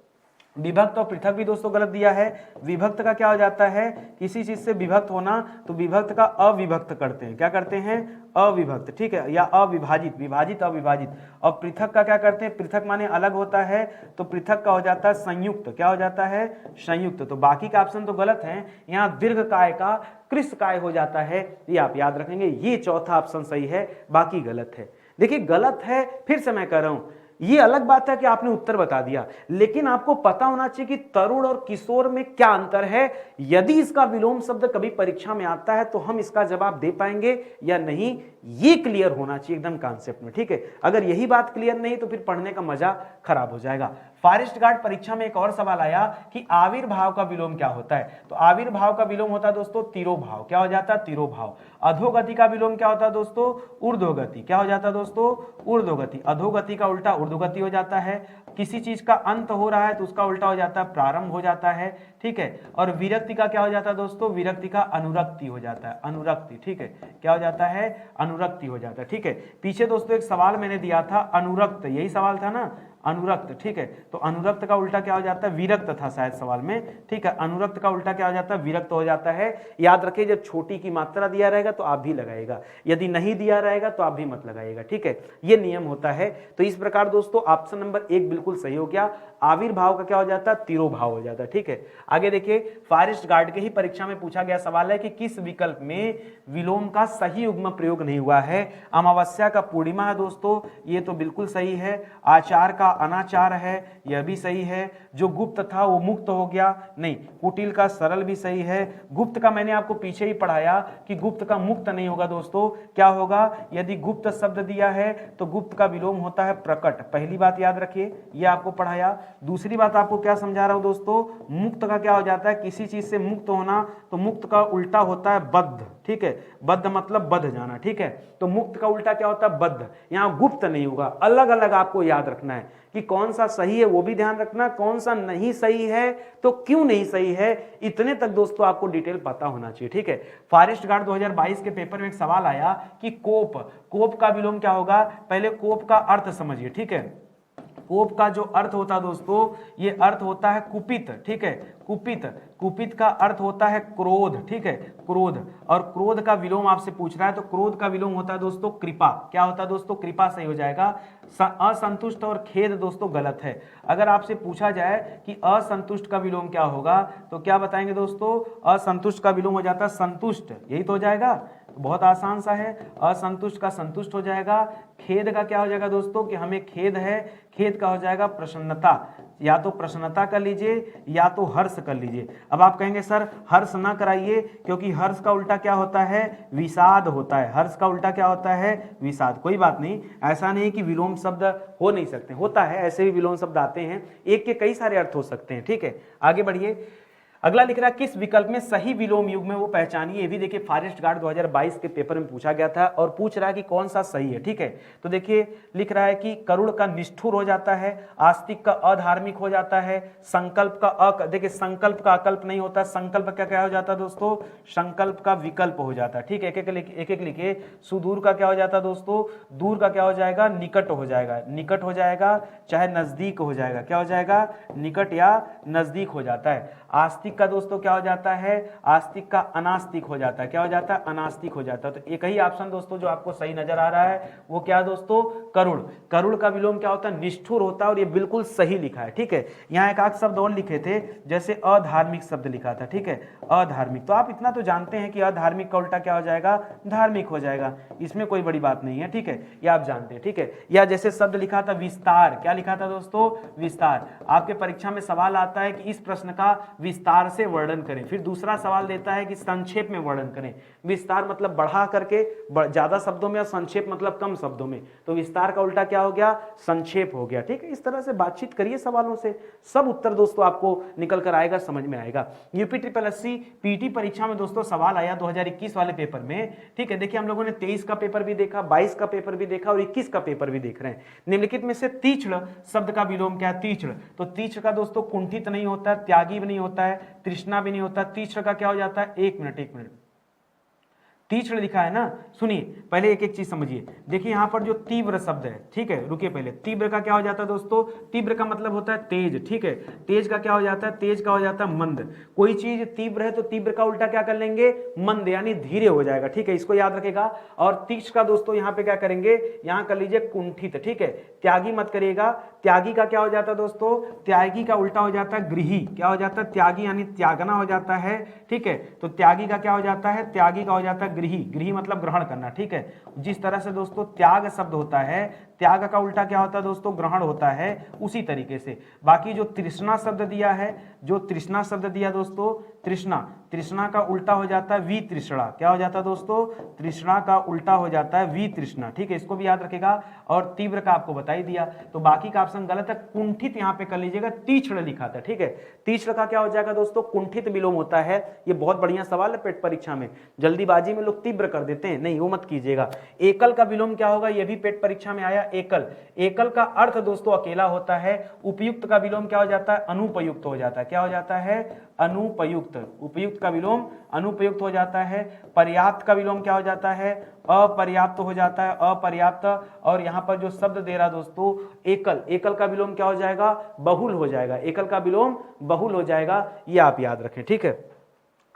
विभक्त और पृथक भी दोस्तों गलत दिया है। विभक्त का क्या हो जाता है, किसी चीज से विभक्त होना, तो विभक्त का अविभक्त करते हैं, क्या करते हैं, अविभक्त, ठीक है, या अविभाजित, विभाजित अविभाजित। और पृथक का क्या करते हैं, पृथक माने अलग होता है, तो पृथक का हो जाता है संयुक्त, क्या हो जाता है, संयुक्त। तो बाकी का ऑप्शन तो गलत है, यहाँ दीर्घ काय का कृष्ण काय हो जाता है, ये आप याद रखेंगे। ये चौथा ऑप्शन सही है, बाकी गलत है। देखिए गलत है, फिर से मैं कह रहा हूं, ये अलग बात है कि आपने उत्तर बता दिया, लेकिन आपको पता होना चाहिए कि तरुण और किशोर में क्या अंतर है। यदि इसका विलोम शब्द कभी परीक्षा में आता है तो हम इसका जवाब दे पाएंगे या नहीं, ये क्लियर होना चाहिए एकदम कॉन्सेप्ट में, ठीक है। अगर यही बात क्लियर नहीं तो फिर पढ़ने का मजा खराब हो जाएगा। फॉरेस्ट गार्ड परीक्षा में एक और सवाल आया कि आविर्भाव का विलोम क्या होता है। तो आविर्भाव का विलोम होता है दोस्तों तिरोभाव। क्या हो जाता है? तिरोभाव। अधोगति का विलोम क्या होता है दोस्तों? ऊर्ध्वगति। क्या हो जाता है दोस्तों? ऊर्ध्वगति। अधोगति का उल्टा ऊर्ध्वगति हो जाता है। किसी चीज का अंत हो रहा है तो उसका उल्टा हो जाता है प्रारंभ हो जाता है, ठीक है। और विरक्ति का क्या हो जाता है दोस्तों? विरक्ति का अनुरक्ति हो जाता है, अनुरक्ति, ठीक है। क्या हो जाता है? अनुरक्ति हो जाता है, ठीक है। पीछे दोस्तों एक सवाल मैंने दिया था अनुरक्त, यही सवाल था ना, अनुरक्त, ठीक है। तो अनुरक्त का उल्टा क्या हो जाता है? विरक्त था शायद सवाल में, ठीक है। अनुरक्त का उल्टा क्या हो जाता है? विरक्त हो जाता है। याद रखिए जब छोटी की मात्रा दिया रहेगा तो आप भी लगाएगा, यदि नहीं दिया रहेगा तो आप भी मत लगाइएगा, ठीक है। ये नियम होता है। तो इस प्रकार दोस्तों ऑप्शन नंबर 1 बिल्कुल सही हो गया। आविर्भाव का क्या हो जाता है? तिरोभाव हो जाता है, ठीक है। आगे देखिए, फॉरेस्ट गार्ड के ही परीक्षा में पूछा गया सवाल है कि किस विकल्प में विलोम का सही युग्म प्रयोग नहीं हुआ है। अमावस्या का पूर्णिमा है दोस्तों, ये तो बिल्कुल सही है। आचार का अनाचार है, यह भी सही है। जो गुप्त था वो मुक्त हो गया, नहीं। कुटिल का सरल भी सही है। गुप्त का मैंने आपको पीछे ही पढ़ाया कि गुप्त का मुक्त नहीं होगा दोस्तों। क्या होगा? यदि गुप्त शब्द दिया है तो गुप्त का विलोम होता है प्रकट। पहली बात याद रखिए, ये आपको पढ़ाया। दूसरी बात आपको क्या समझा रहा हूं दोस्तों, मुक्त का क्या हो जाता है? किसी चीज से मुक्त होना, तो मुक्त का उल्टा होता है बद्ध, ठीक है। बद्ध मतलब बद्ध जाना, ठीक है। तो मुक्त का उल्टा क्या होता है? बद्ध। यहां गुप्त नहीं होगा, अलग अलग आपको याद रखना है कि कौन सा सही है, वो भी ध्यान रखना, कौन सा नहीं सही है तो क्यों नहीं सही है, इतने तक दोस्तों आपको डिटेल पता होना चाहिए, ठीक है। फॉरेस्ट गार्ड 2022 के पेपर में एक सवाल आया कि कोप, कोप का विलोम क्या होगा। पहले कोप का अर्थ समझिए, ठीक है। कोप का जो अर्थ होता है दोस्तों, ये अर्थ होता है कुपित, ठीक है। कुपित, कुपित का अर्थ होता है क्रोध, ठीक है, क्रोध। और क्रोध का विलोम आपसे पूछ रहा है तो क्रोध का विलोम होता है दोस्तों कृपा। क्या होता है दोस्तों? कृपा सही हो जाएगा। असंतुष्ट और खेद दोस्तों गलत है। अगर आपसे पूछा जाए कि असंतुष्ट का विलोम क्या होगा तो क्या बताएंगे दोस्तों? असंतुष्ट का विलोम हो जाता है संतुष्ट, यही तो हो जाएगा। बहुत आसान सा है, असंतुष्ट का संतुष्ट हो जाएगा। खेद का क्या हो जाएगा दोस्तों कि हमें खेद है, खेद का हो जाएगा प्रसन्नता। या तो प्रसन्नता कर लीजिए या तो हर्ष कर लीजिए। अब आप कहेंगे सर हर्ष ना कराइए, क्योंकि हर्ष का उल्टा क्या होता है? विषाद होता है। हर्ष का उल्टा क्या होता है? विषाद। कोई बात नहीं, ऐसा नहीं कि विलोम शब्द हो नहीं सकते, होता है, ऐसे भी विलोम शब्द आते हैं, एक के कई सारे अर्थ हो सकते हैं, ठीक है। आगे बढ़िए। अगला लिख रहा है किस विकल्प में सही विलोम युग्म है वो पहचानिए। ये भी देखिए फॉरेस्ट गार्ड 2022 के पेपर में पूछा गया था और पूछ रहा है कि कौन सा सही है, ठीक है। तो देखिए लिख रहा है कि करुण का निष्ठुर हो जाता है, आस्तिक का अधार्मिक हो जाता है, संकल्प का देखिए संकल्प का अकल्प नहीं होता, संकल्प का क्या हो जाता है दोस्तों? संकल्प का विकल्प हो जाता है, ठीक है। एक एक लिखे। सुदूर का क्या हो जाता है दोस्तों? दूर का क्या हो जाएगा? निकट हो जाएगा, निकट हो जाएगा, चाहे नजदीक हो जाएगा। क्या हो जाएगा? निकट या नजदीक हो जाता है। आस्तिक का दोस्तों क्या हो जाता है? आस्तिक का अनास्तिक हो जाता है। क्या हो जाता है? अनास्तिक हो जाता है। तो एक ही ऑप्शन दोस्तों जो आपको सही नजर आ रहा है वो क्या दोस्तों? करुण। करुण का विलोम क्या होता है? निष्ठुर होता है और ये बिल्कुल सही लिखा है, ठीक है। यहाँ एक आध शब्द और लिखे थे, जैसे अधार्मिक शब्द लिखा था, ठीक है, अधार्मिक। तो आप इतना तो जानते हैं कि अधार्मिक का उल्टा क्या हो जाएगा? धार्मिक हो जाएगा, इसमें कोई बड़ी बात नहीं है, ठीक है, ये आप जानते हैं, ठीक है। या जैसे शब्द लिखा था विस्तार, क्या लिखा था दोस्तों? विस्तार। आपके परीक्षा में सवाल आता है कि इस प्रश्न का विस्तार से वर्णन करें, फिर दूसरा सवाल देता है कि संक्षेप में वर्णन करें। विस्तार मतलब बढ़ा करके ज्यादा शब्दों में, और संक्षेप मतलब कम शब्दों में। तो विस्तार का उल्टा क्या हो गया? संक्षेप हो गया, ठीक है। इस तरह से बातचीत करिए सवालों से, सब उत्तर दोस्तों आपको निकल कर आएगा, समझ में आएगा। यूपी SSC पीटी परीक्षा में दोस्तों सवाल आया 2021 वाले पेपर में, ठीक है। देखिए हम लोगों ने 23 का पेपर भी देखा, 22 का पेपर भी देखा और 21 का पेपर भी देख रहे हैं। निम्नलिखित में से तीक्ष्ण शब्द का विलोम क्या है? तीक्ष्ण। तो तीक्ष्ण का दोस्तों कुंठित नहीं होता है, त्यागी भी नहीं होता है, तृष्णा भी नहीं होता। तीक्ष्ण का क्या हो जाता है? एक मिनट, तीक्ष्ण लिखा है ना, सुनिए पहले एक एक चीज समझिए। देखिए यहां पर जो तीव्र शब्द है, ठीक है, रुकिए पहले। तीव्र का क्या हो जाता है दोस्तों? तीव्र का मतलब होता है तेज, ठीक है। तेज का क्या हो जाता है? तेज का हो जाता है मंद। कोई चीज तीव्र है तो तीव्र का उल्टा क्या कर लेंगे? मंद, यानी धीरे हो जाएगा, ठीक है, इसको याद रखेगा। और तीक्ष्ण का दोस्तों यहां पे क्या करेंगे? यहां कर लीजिए कुंठित, ठीक है। त्यागी मत करिएगा। त्यागी का क्या हो जाता है दोस्तों? त्यागी का उल्टा हो जाता है गृही। क्या हो जाता है? त्यागी यानी त्यागना हो जाता है, ठीक है। तो त्यागी का क्या हो जाता है? त्यागी का हो जाता है गृही। गृही मतलब ग्रहण करना, ठीक है। जिस तरह से दोस्तों त्याग शब्द होता है, त्याग का उल्टा क्या होता है दोस्तों, ग्रहण होता है। उसी तरीके से बाकी जो तृष्णा शब्द दिया है, जो तृष्णा शब्द दिया दोस्तों, तृष्णा, तृष्णा का उल्टा हो जाता है वितृष्णा। क्या हो जाता है दोस्तों, तृष्णा का उल्टा हो जाता है वितृष्णा, ठीक है, इसको भी याद रखेगा। और तीव्र का आपको बता ही दिया, तो बाकी का ऑप्शन गलत है। कुंठित यहाँ पे कर लीजिएगा, तीक्ष्ण लिखा था, ठीक है। तीक्ष्ण का क्या हो जाएगा दोस्तों, कुंठित विलोम होता है। ये बहुत बढ़िया सवाल है पेट परीक्षा में, जल्दीबाजी में लोग तीव्र कर देते हैं, नहीं वो मत कीजिएगा। एकल का विलोम क्या होगा, ये भी पेट परीक्षा में आया, एकल। एकल का अर्थ दोस्तों अकेला होता है। उपयुक्त का विलोम क्या हो जाता है, अनुपयुक्त हो जाता है। क्या हो जाता है, अनुपयुक्त। उपयुक्त का विलोम अनुपयुक्त हो जाता है। पर्याप्त का विलोम क्या हो जाता है, अपर्याप्त हो जाता है, अपर्याप्त। और यहां पर जो शब्द दे रहा दोस्तों एकल, एकल का विलोम क्या हो जाएगा, बहुल हो जाएगा। एकल का विलोम बहुल हो जाएगा, ये आप याद रखें, ठीक है।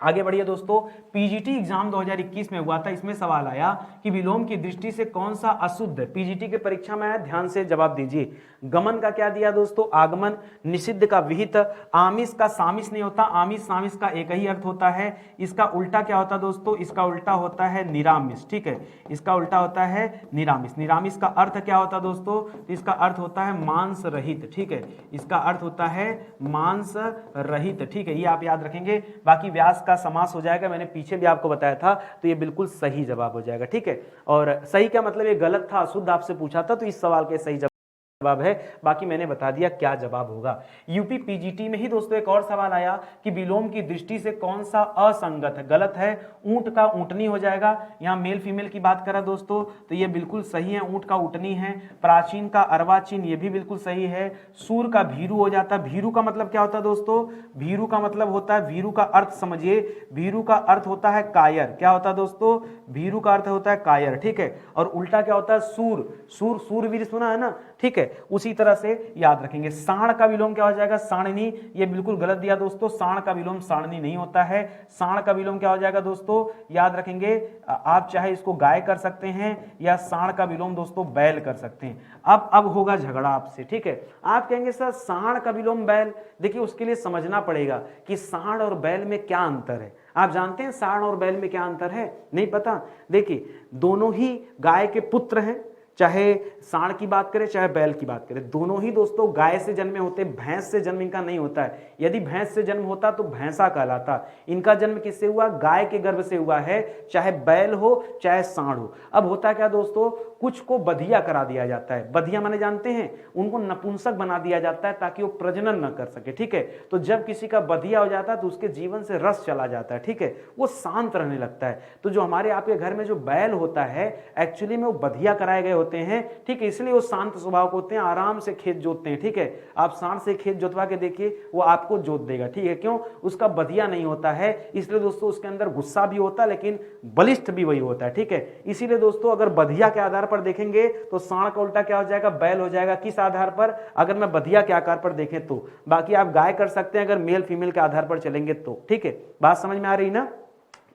आगे बढ़िए दोस्तों, पीजीटी एग्जाम 2021 में हुआ था, इसमें सवाल आया कि विलोम की दृष्टि से कौन सा अशुद्ध है। पीजीटी के परीक्षा में आया, ध्यान से जवाब दीजिए। गमन का क्या दिया दोस्तों, आगमन। निषिद्ध का विहित। आमिष का सामिष नहीं होता, आमिष सामिष का एक ही अर्थ होता है। इसका उल्टा क्या होता है दोस्तों, इसका उल्टा होता है निरामिष, ठीक है, इसका उल्टा होता है निरामिष। निरामिष का अर्थ क्या होता है दोस्तों, इसका अर्थ होता है मांस रहित, ठीक है, इसका अर्थ होता है मांस रहित, ठीक है, ये आप याद रखेंगे। बाकी व्यास का समास हो जाएगा, मैंने पीछे भी आपको बताया था, तो ये बिल्कुल सही जवाब हो जाएगा, ठीक है। और सही क्या मतलब, ये गलत था, अशुद्ध आपसे पूछा था, तो इस सवाल के सही जवाब है। बाकी मैंने बता दिया क्या जवाब होगा। यूपी पीजीटी में ही दोस्तों एक और सवाल आया कि विलोम की दृष्टि से कौन सा असंगत है। गलत है, ऊंट का ऊंटनी हो जाएगा। यहां मेल फीमेल की बात करा दोस्तों, तो ये बिल्कुल सही है, ऊंट का ऊंटनी है। प्राचीन का अर्वाचीन, ये भी बिल्कुल सही है। सूर का भीरू हो जाता है। भीरू का मतलब क्या होता है दोस्तों, भीरू का मतलब होता है, भीरू का अर्थ समझिए, भीरू का अर्थ होता है कायर। क्या होता है दोस्तों, भीरू का अर्थ होता है कायर, ठीक है। और उल्टा क्या होता है, सूर। सूर, सूरवीर सुना है ना, ठीक है, उसी तरह से याद रखेंगे। साण का विलोम क्या हो जाएगा, साणनी। ये बिल्कुल गलत दिया दोस्तों, साण का विलोम साणनी नहीं होता है। साण का विलोम क्या हो जाएगा दोस्तों, याद रखेंगे, आप चाहे इसको गाय कर सकते हैं या साण का विलोम दोस्तों बैल कर सकते हैं। अब होगा झगड़ा आपसे, ठीक है। आप कहेंगे सर साण का विलोम बैल, देखिए उसके लिए समझना पड़ेगा कि साण और बैल में क्या अंतर है। आप जानते हैं साण और बैल में क्या अंतर है, नहीं पता। देखिए दोनों ही गाय के पुत्र हैं, चाहे सांड की बात करें चाहे बैल की बात करें, दोनों ही दोस्तों गाय से जन्मे होते, भैंस से जन्म इनका नहीं होता है। यदि भैंस से जन्म होता तो भैंसा कहलाता। इनका जन्म किससे हुआ, गाय के गर्भ से हुआ है, चाहे बैल हो चाहे सांड हो। अब होता क्या दोस्तों, कुछ को बधिया करा दिया जाता है। बधिया माने जानते हैं, उनको नपुंसक बना दिया जाता है ताकि वो प्रजनन न कर सके, ठीक है। तो जब किसी का बधिया हो जाता है तो उसके जीवन से रस चला जाता है, ठीक है, वो शांत रहने लगता है। तो जो हमारे आपके घर में जो बैल होता है, एक्चुअली में वो बधिया कराए गए होते हैं, ठीक है, इसलिए वो शांत स्वभाव के होते हैं, आराम से खेत जोतते हैं, ठीक है। आप सांड से खेत जोतवा के देखिए, वो आपको जोत देगा, ठीक है। क्यों, उसका बधिया नहीं होता है, इसलिए दोस्तों उसके अंदर गुस्सा भी होता है लेकिन बलिष्ठ भी वही होता है, ठीक है। इसीलिए दोस्तों अगर बधिया के आधार पर देखेंगे तो सांड का उल्टा क्या हो जाएगा, बैल हो जाएगा। किस आधार पर, अगर मैं बधिया के आकार पर देखें तो। बाकी आप गाय कर सकते हैं अगर मेल फीमेल के आधार पर चलेंगे तो, ठीक है। बात समझ में आ रही ना।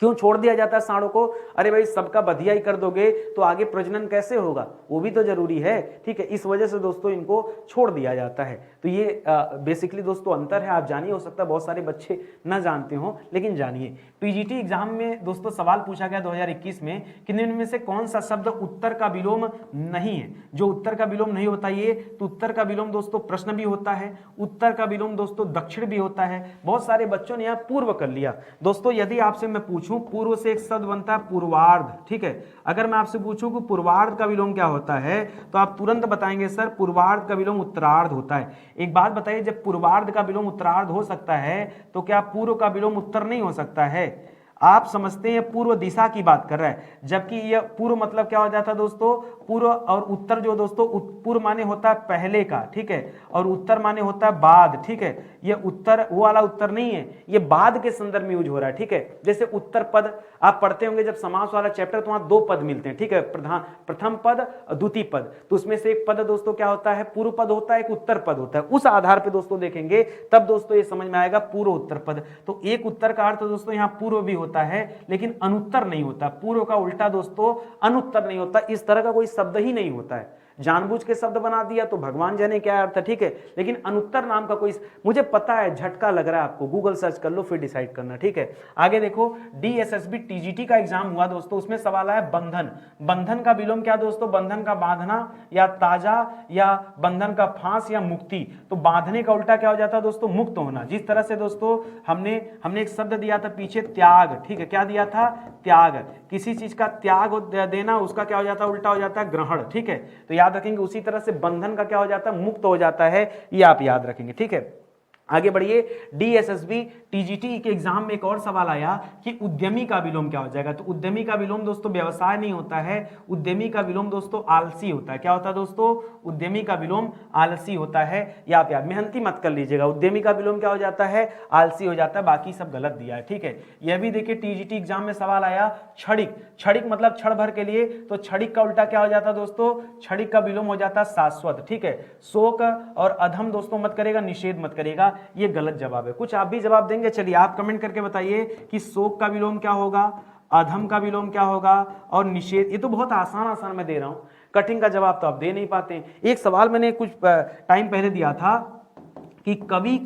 क्यों छोड़ दिया जाता है सांडों को, अरे भाई सबका बधिया ही कर दोगे तो आगे प्रजनन कैसे होगा, वो भी तो जरूरी है, ठीक है। इस वजह से दोस्तों इनको छोड़ दिया जाता है। तो ये बेसिकली दोस्तों अंतर है, आप जानिए, हो सकता है बहुत सारे बच्चे ना जानते हो लेकिन जानिए। पीजीटी एग्जाम में दोस्तों सवाल पूछा गया 2021 में कि निम्न में से कौन सा शब्द उत्तर का विलोम नहीं है। जो उत्तर का विलोम नहीं होता, ये तो उत्तर का विलोम दोस्तों प्रश्न भी होता है, उत्तर का विलोम दोस्तों दक्षिण भी होता है। बहुत सारे बच्चों ने यहाँ पूर्व कर लिया दोस्तों। यदि आपसे मैं पूछूं, पूर्व से एक शब्द बनता है पूर्वार्ध, ठीक है। अगर मैं आपसे पूछूं कि पूर्वार्ध का विलोम क्या होता है तो आप तुरंत बताएंगे सर पूर्वार्ध का विलोम उत्तरार्ध होता है। एक बात बताइए, जब पूर्वार्ध का विलोम उत्तरार्ध हो सकता है तो क्या पूर्व का विलोम उत्तर नहीं हो सकता है। आप समझते हैं पूर्व दिशा की बात कर रहा है, जबकि यह पूर्व मतलब क्या हो जाता है दोस्तों, पूर्व और उत्तर जो दोस्तों, पूर्व माने होता है पहले का, ठीक है, और उत्तर माने होता है बाद, ठीक है। यह उत्तर वो वाला उत्तर नहीं है, ये बाद के संदर्भ में यूज हो रहा है, ठीक है। जैसे उत्तर पद आप पढ़ते होंगे जब समास वाला चैप्टर, तो वहां दो पद मिलते हैं, ठीक है, प्रथम पद द्वितीय पद। तो उसमें से एक पद दोस्तों क्या होता है, पूर्व पद होता है, एक उत्तर पद होता है। उस आधार पर दोस्तों देखेंगे तब दोस्तों ये समझ में आएगा पूर्व उत्तर पद। तो एक उत्तर का अर्थ दोस्तों यहाँ पूर्व भी होता है लेकिन अनुत्तर नहीं होता। पूर्व का उल्टा दोस्तों अनुत्तर नहीं होता, इस तरह का कोई शब्द ही नहीं होता है। जानबूझ के शब्द बना दिया तो भगवान जाने क्या अर्थ है, ठीक है। लेकिन अनुत्तर नाम का कोई, मुझे पता है झटका लग रहा है आपको, गूगल सर्च कर लो फिर डिसाइड करना, ठीक है। आगे देखो, डीएसएसबी टीजीटी का एग्जाम हुआ दोस्तों, उसमें सवाल आया बंधन। बंधन का विलोम क्या दोस्तों? बंधन का बांधना या ताजा, या बंधन का फांस या मुक्ति। तो बांधने का उल्टा क्या हो जाता है दोस्तों? मुक्त होना। जिस तरह से दोस्तों हमने एक शब्द दिया था पीछे, त्याग, ठीक है। क्या दिया था? त्याग। किसी चीज का त्याग देना, उसका क्या हो जाता है? उल्टा हो जाता है ग्रहण, ठीक है। तो याद रखेंगे, उसी तरह से बंधन का क्या हो जाता है? मुक्त हो जाता है, ये आप याद रखेंगे, ठीक है। आगे बढ़िए, डीएसएसबी टीजीटी के एग्जाम में एक और सवाल आया कि उद्यमी का विलोम क्या हो जाएगा। तो उद्यमी का विलोम दोस्तों व्यवसाय नहीं होता है, उद्यमी का विलोम दोस्तों आलसी होता है। क्या होता है दोस्तों? उद्यमी का विलोम आलसी होता है। या आप याद, मेहनती मत कर लीजिएगा, उद्यमी का विलोम क्या हो जाता है? आलसी हो जाता है। बाकी सब गलत दिया है, ठीक है। यह भी देखिए टीजीटी एग्जाम में सवाल आया, क्षणिक। क्षणिक मतलब क्षण भर के लिए, तो क्षणिक का उल्टा क्या हो जाता है दोस्तों? क्षणिक का विलोम हो जाता है शाश्वत, ठीक है। शोक और अधम दोस्तों मत करेगा, निषेध मत करेगा, ये गलत जवाब है। कुछ आप भी जवाब देंगे, चलिए आप कमेंट करके बताइए कि शोक का विलोम क्या होगा, अधम का विलोम क्या होगा, और निषेध। ये तो बहुत आसान मैं दे रहा हूं, कठिन का जवाब तो आप दे नहीं पाते। एक सवाल मैंने कुछ टाइम पहले दिया था कि कवि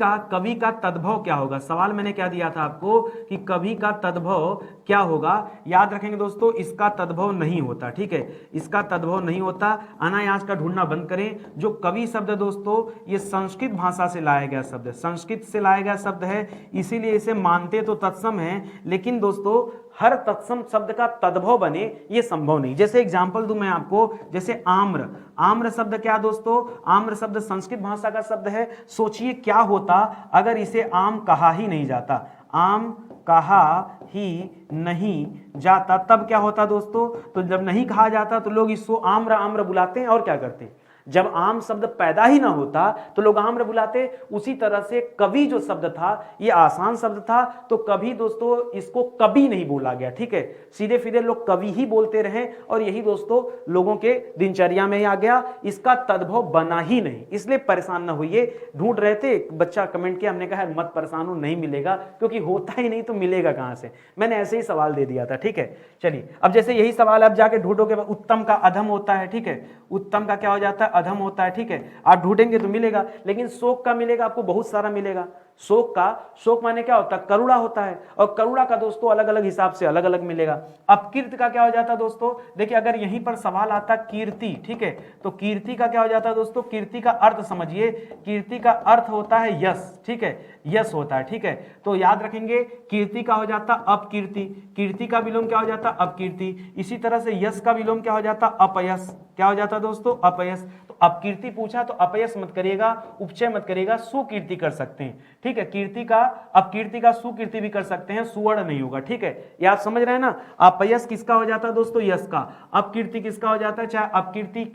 का तद्भव क्या होगा। सवाल मैंने क्या दिया था आपको कि कवि का तद्भव क्या होगा। याद रखेंगे दोस्तों, इसका तद्भव नहीं होता, ठीक है। इसका तद्भव नहीं होता। अनायास का ढूंढना बंद करें। जो कवि शब्द है दोस्तों, ये संस्कृत भाषा से लाया गया शब्द है, संस्कृत से लाया गया शब्द है, इसीलिए इसे मानते तो तत्सम है, लेकिन दोस्तों हर तत्सम शब्द का तद्भव बने ये संभव नहीं। जैसे एग्जांपल दूं मैं आपको, जैसे आम्र। आम्र शब्द क्या दोस्तों? आम्र शब्द संस्कृत भाषा का शब्द है। सोचिए क्या होता अगर इसे आम कहा ही नहीं जाता, आम कहा ही नहीं जाता, तब क्या होता दोस्तों? तो जब नहीं कहा जाता तो लोग इसको आम्र आम्र बुलाते हैं और क्या करते हैं। जब आम शब्द पैदा ही ना होता तो लोग आम्र बुलाते। उसी तरह से कवि जो शब्द था ये आसान शब्द था, तो कभी दोस्तों इसको कभी नहीं बोला गया, ठीक है। सीधे सीधे लोग कवि ही बोलते रहे और यही दोस्तों लोगों के दिनचर्या में ही आ गया, इसका तद्भव बना ही नहीं। इसलिए परेशान ना होइए, ढूंढ रहे थे, बच्चा कमेंट किया, हमने कहा मत परेशान हो, नहीं मिलेगा, क्योंकि होता ही नहीं तो मिलेगा कहां से। मैंने ऐसे ही सवाल दे दिया था, ठीक है। चलिए अब जैसे यही सवाल अब जाके ढूंढोगे, उत्तम का अधम होता है, ठीक है। उत्तम का क्या हो जाता है? अधम होता है, ठीक है। आप ढूंढेंगे तो मिलेगा, लेकिन शोक का मिलेगा आपको बहुत सारा मिलेगा। शोक माने क्या होता है? करुणा होता है, और करुणा का दोस्तों अलग अलग हिसाब से अलग अलग मिलेगा। अपकीर्ति का क्या हो जाता है दोस्तों? देखिए अगर यहीं पर सवाल आता कीर्ति, ठीक है, तो कीर्ति का क्या हो जाता है दोस्तों? कीर्ति का अर्थ समझिए, कीर्ति का अर्थ होता है यश, ठीक है, यश होता है, ठीक है। तो याद रखेंगे कीर्ति का हो जाता अपकीर्ति, कीर्ति का विलोम क्या हो जाता? अपकीर्ति। इसी तरह से यश का विलोम क्या हो जाता? अपयश। क्या हो जाता दोस्तों? अपयश। तो अपकीर्ति पूछा तो अपयश मत करिएगा, उपचय मत करिएगा, सुकीर्ति कर सकते हैं, ठीक है। कीर्ति का अपकीर्ति का सुकीर्ति भी कर सकते हैं, सुवर्ण नहीं होगा, ठीक है। ये आप समझ रहे हैं ना। अपयश किसका हो जाता है दोस्तों? यश का। अपकीर्ति किसका हो जाता है? चाहे अपकीर्ति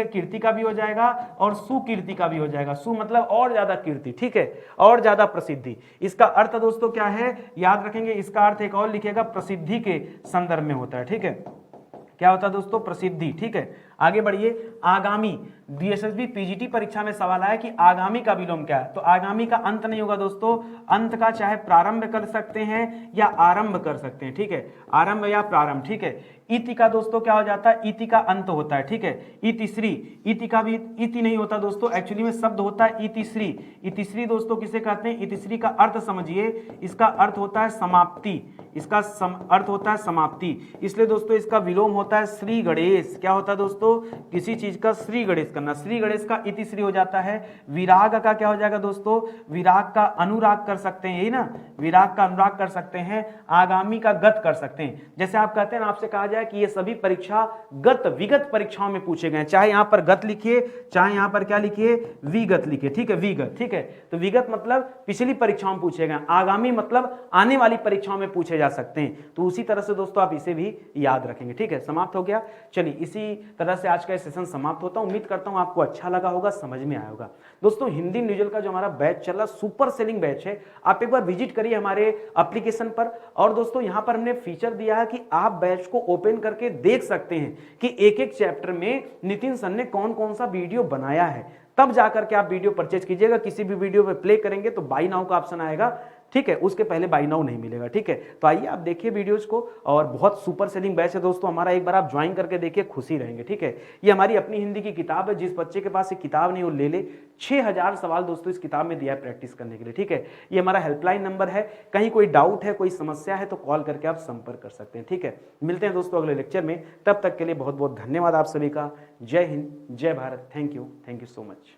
कीर्ति का भी हो जाएगा और सुकीर्ति का भी हो जाएगा। सु मतलब और ज्यादा कीर्ति, ठीक है, और ज्यादा प्रसिद्धि। इसका अर्थ दोस्तों क्या है? याद रखेंगे, इसका अर्थ एक और लिखेगा, प्रसिद्धि के संदर्भ में होता है, ठीक है। क्या होता है दोस्तों? प्रसिद्धि, ठीक है। आगे बढ़िए, आगामी। डीएसएसबी पीजीटी परीक्षा में सवाल आया कि आगामी का विलोम क्या है। तो आगामी का अंत नहीं होगा दोस्तों, अंत का चाहे प्रारंभ कर सकते हैं या आरंभ कर सकते हैं, ठीक है, आरंभ या प्रारंभ, ठीक है। इति का दोस्तों क्या हो जाता है? इति का अंत होता है, ठीक है। इतिश्री, इति का भी इति नहीं होता दोस्तों, एक्चुअली में शब्द होता है इतिश्री। इतिश्री दोस्तों किसे कहते हैं? इतिश्री का अर्थ समझिए, इसका अर्थ होता है समाप्ति, इसका अर्थ होता है समाप्ति। इसलिए दोस्तों इसका विलोम होता है श्री गणेश। क्या होता है दोस्तों? किसी चीज का श्री गणेश करना, श्री गणेश का इतिश्री हो जाता है। विराग का क्या हो जाएगा दोस्तों? विराग का अनुराग कर सकते हैं, यही ना, विराग का अनुराग कर सकते हैं। आगामी का गत कर सकते हैं। जैसे आप कहते हैं ना, आपसे कहा जाए कि ये सभी परीक्षा गत विगत परीक्षाओं में पूछे गए, चाहे यहां पर गत लिखिए, चाहे यहां पर क्या लिखिए? विगत लिखिए, ठीक है, विगत, ठीक है। तो विगत मतलब पिछली परीक्षाओं में पूछे गए, आगामी मतलब आने वाली परीक्षाओं में पूछे जा सकते हैं। तो उसी तरह से दोस्तों आप इसे भी याद रखेंगे, ठीक है। समाप्त हो गया। चलिए इसी तरह से आज का सेशन समाप्त होता है। उम्मीद करता हूं आपको अच्छा लगा होगा, समझ में आया होगा। दोस्तों हिंदी न्यूजल का जो हमारा बैच चल रहा, सुपर सेलिंग बैच है, आप एक बार विजिट करिए हमारे एप्लीकेशन पर। और दोस्तों यहां पर हमने फीचर दिया है कि आप बैच को ओपन करके देख सकते हैं कि एक एक चैप्टर में नितिन सर ने कौन कौन सा वीडियो बनाया है। तब जाकर के आप वीडियो परचेज कीजिएगा। किसी भी वीडियो पे प्ले करेंगे तो बाय नाउ का ऑप्शन आएगा, ठीक है, उसके पहले बाय नाउ नहीं मिलेगा। ठीक है, तो आइए आप देखिए वीडियोस को, और बहुत सुपर सेलिंग बैच है दोस्तों हमारा, एक बार आप ज्वाइन करके देखिए, खुशी रहेंगे। ठीक है, ये हमारी अपनी हिंदी की किताब है, जिस बच्चे के पास ये किताब नहीं वो ले ले। 6000 सवाल दोस्तों इस किताब में दिया है प्रैक्टिस करने के लिए। ठीक है, ये हमारा हेल्पलाइन नंबर है, कहीं कोई डाउट है, कोई समस्या है तो कॉल करके आप संपर्क कर सकते हैं। ठीक है, मिलते हैं दोस्तों अगले लेक्चर में, तब तक के लिए बहुत बहुत धन्यवाद आप सभी का। जय हिंद, जय Bharat, thank you so much.